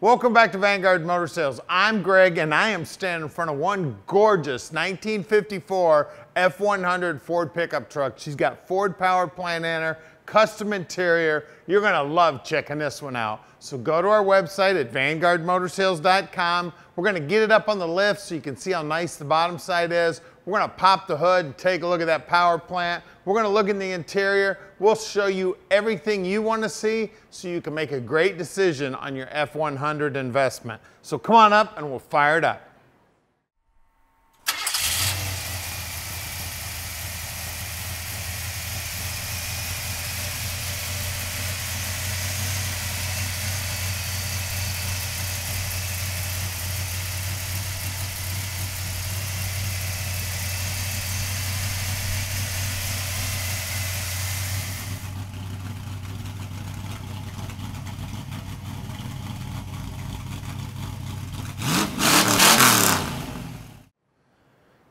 Welcome back to Vanguard Motor Sales. I'm Greg and I am standing in front of one gorgeous 1954 F100 Ford pickup truck. She's got Ford power plant in her, custom interior. You're gonna love checking this one out. So go to our website at vanguardmotorsales.com. We're gonna get it up on the lift so you can see how nice the bottom side is. We're gonna pop the hood and take a look at that power plant. We're gonna look in the interior. We'll show you everything you wanna see so you can make a great decision on your F100 investment. So come on up and we'll fire it up.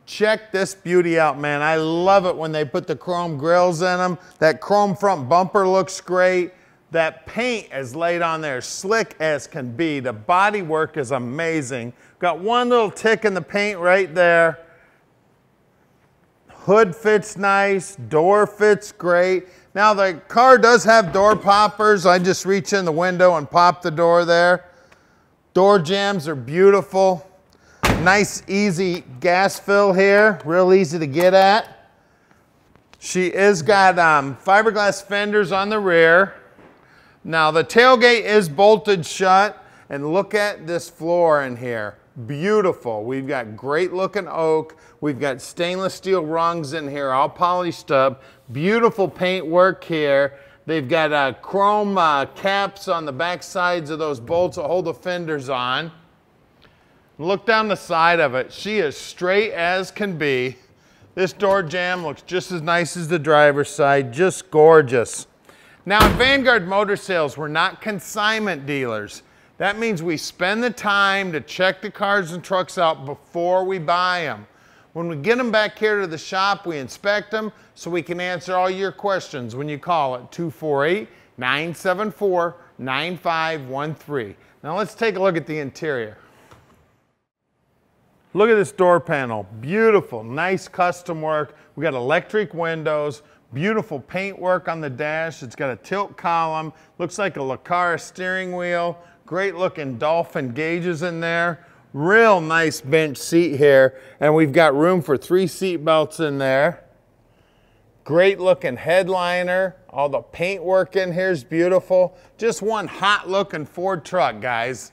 Check this beauty out, man. I love it when they put the chrome grills in them. That chrome front bumper looks great. That paint is laid on there, slick as can be. The body work is amazing. Got one little tick in the paint right there. Hood fits nice, door fits great. Now the car does have door poppers. I just reach in the window and pop the door there. Door jambs are beautiful. Nice easy gas fill here, real easy to get at. She is got fiberglass fenders on the rear. Now the tailgate is bolted shut, and look at this floor in here. Beautiful. We've got great looking oak. We've got stainless steel rungs in here, all polished up. Beautiful paint work here. They've got chrome caps on the back sides of those bolts that hold the fenders on. Look down the side of it. She is straight as can be. This door jamb looks just as nice as the driver's side, just gorgeous. Now at Vanguard Motor Sales, we're not consignment dealers. That means we spend the time to check the cars and trucks out before we buy them. When we get them back here to the shop, we inspect them so we can answer all your questions when you call at 248-974-9513. Now let's take a look at the interior. Look at this door panel, beautiful, nice custom work. We got electric windows, beautiful paint work on the dash. It's got a tilt column, looks like a Leccara steering wheel. Great looking Dolphin gauges in there. Real nice bench seat here. And we've got room for 3 seat belts in there. Great looking headliner. All the paint work in here is beautiful. Just one hot looking Ford truck, guys.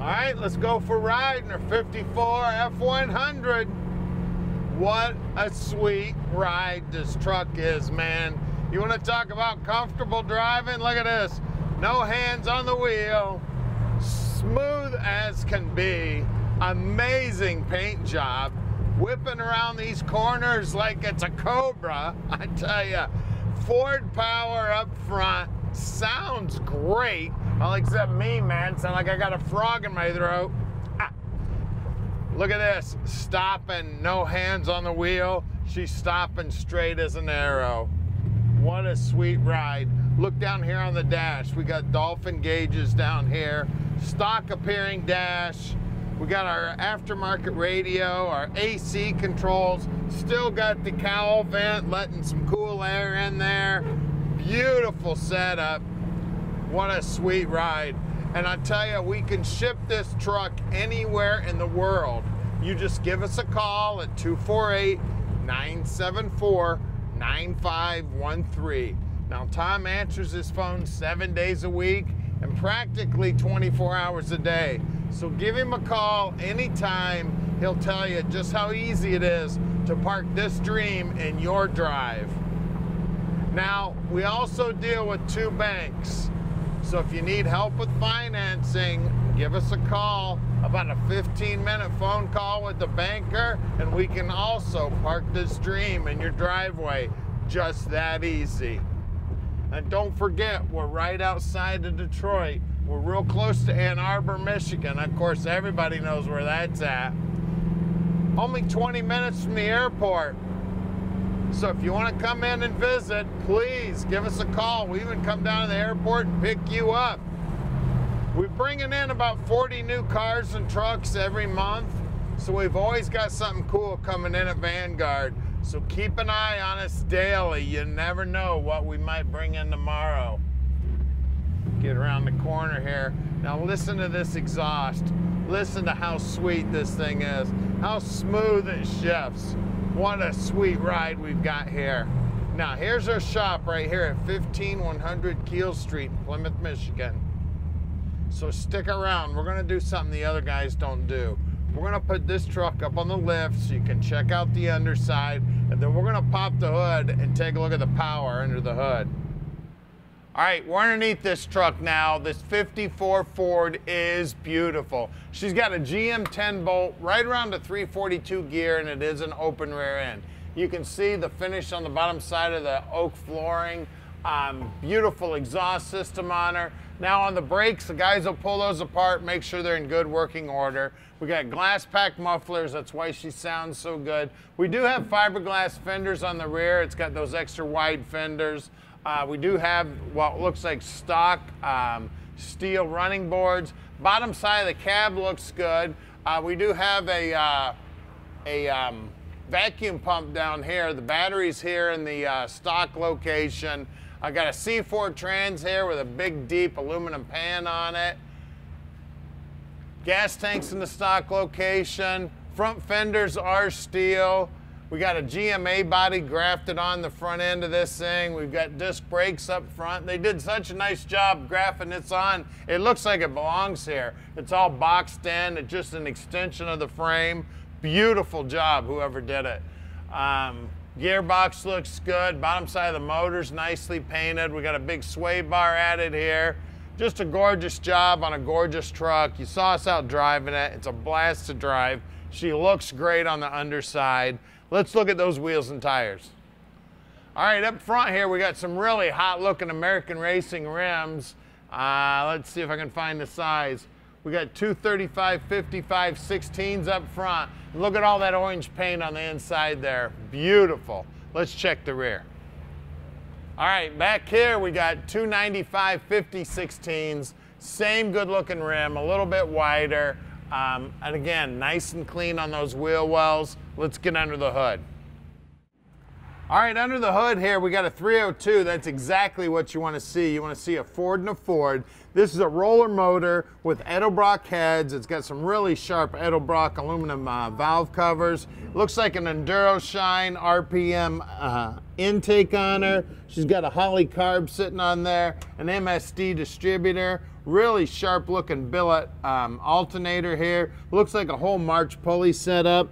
All right, let's go for a ride in our 54 F100. What a sweet ride this truck is, man. You want to talk about comfortable driving? Look at this. No hands on the wheel. Smooth as can be. Amazing paint job. Whipping around these corners like it's a Cobra. I tell you, Ford power up front. Sounds great. Well, except me, man. Sound like I got a frog in my throat. Ah. Look at this. Stopping, no hands on the wheel. She's stopping straight as an arrow. What a sweet ride. Look down here on the dash. We got Dolphin gauges down here. Stock appearing dash. We got our aftermarket radio, our AC controls. Still got the cowl vent, letting some cool air in there. Beautiful setup. What a sweet ride. And I tell you, we can ship this truck anywhere in the world. You just give us a call at 248-974-9513. Now, Tom answers his phone 7 days a week and practically 24 hours a day. So give him a call anytime. He'll tell you just how easy it is to park this dream in your drive. Now, we also deal with 2 banks. So if you need help with financing, give us a call, about a 15-minute phone call with the banker, and we can also park this dream in your driveway. Just that easy. And don't forget, we're right outside of Detroit. We're real close to Ann Arbor, Michigan. Of course, everybody knows where that's at. Only 20 minutes from the airport. So if you want to come in and visit, please give us a call. We even come down to the airport and pick you up. We're bringing in about 40 new cars and trucks every month. So we've always got something cool coming in at Vanguard. So keep an eye on us daily. You never know what we might bring in tomorrow. Get around the corner here. Now listen to this exhaust. Listen to how sweet this thing is. How smooth it shifts. What a sweet ride we've got here. Now here's our shop right here at 15100 Keel Street, Plymouth, Michigan. So stick around. We're gonna do something the other guys don't do. We're gonna put this truck up on the lift so you can check out the underside, and then we're gonna pop the hood and take a look at the power under the hood. All right, we're underneath this truck now. This 54 Ford is beautiful. She's got a GM 10 bolt right around the 342 gear, and it is an open rear end. You can see the finish on the bottom side of the oak flooring. Beautiful exhaust system on her. Now on the brakes, the guys will pull those apart, make sure they're in good working order. We got Glasspack mufflers, that's why she sounds so good. We do have fiberglass fenders on the rear. It's got those extra wide fenders. We do have what looks like stock steel running boards. Bottom side of the cab looks good. We do have a vacuum pump down here. The battery's here in the stock location. I got a C4 trans here with a big deep aluminum pan on it. Gas tanks in the stock location. Front fenders are steel. We got a GMA body grafted on the front end of this thing. We've got disc brakes up front. They did such a nice job grafting this on. It looks like it belongs here. It's all boxed in. It's just an extension of the frame. Beautiful job, whoever did it. Gearbox looks good. Bottom side of the motor's nicely painted. We got a big sway bar added here. Just a gorgeous job on a gorgeous truck. You saw us out driving it. It's a blast to drive. She looks great on the underside. Let's look at those wheels and tires. All right, up front here, we got some really hot looking American Racing rims. Let's see if I can find the size. We got 235, 55, 16s up front. Look at all that orange paint on the inside there. Beautiful. Let's check the rear. All right, back here we got 295, 50, 16s. Same good looking rim, a little bit wider. And again, nice and clean on those wheel wells. Let's get under the hood. All right, under the hood here, we got a 302. That's exactly what you want to see. You want to see a Ford and a Ford. This is a roller motor with Edlebrock heads. It's got some really sharp Edlebrock aluminum valve covers. Looks like an Enduro Shine RPM intake on her. She's got a Holley carb sitting on there, an MSD distributor. Really sharp looking billet alternator here. Looks like a whole March pulley setup.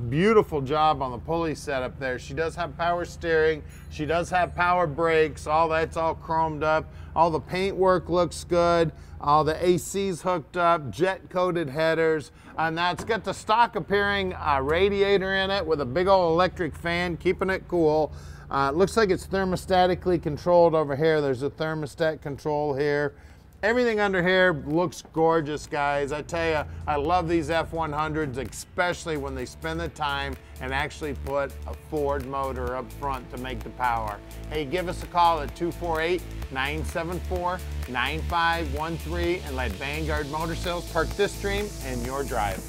Beautiful job on the pulley setup there. She does have power steering. She does have power brakes. All that's all chromed up. All the paint work looks good. All the AC's hooked up, jet coated headers. Now it's got the stock appearing radiator in it with a big old electric fan keeping it cool. Looks like it's thermostatically controlled over here. There's a thermostat control here. Everything under here looks gorgeous, guys. I tell you, I love these F100s, especially when they spend the time and actually put a Ford motor up front to make the power. Hey, give us a call at 248-974-9513 and let Vanguard Motor Sales park this dream in your drive.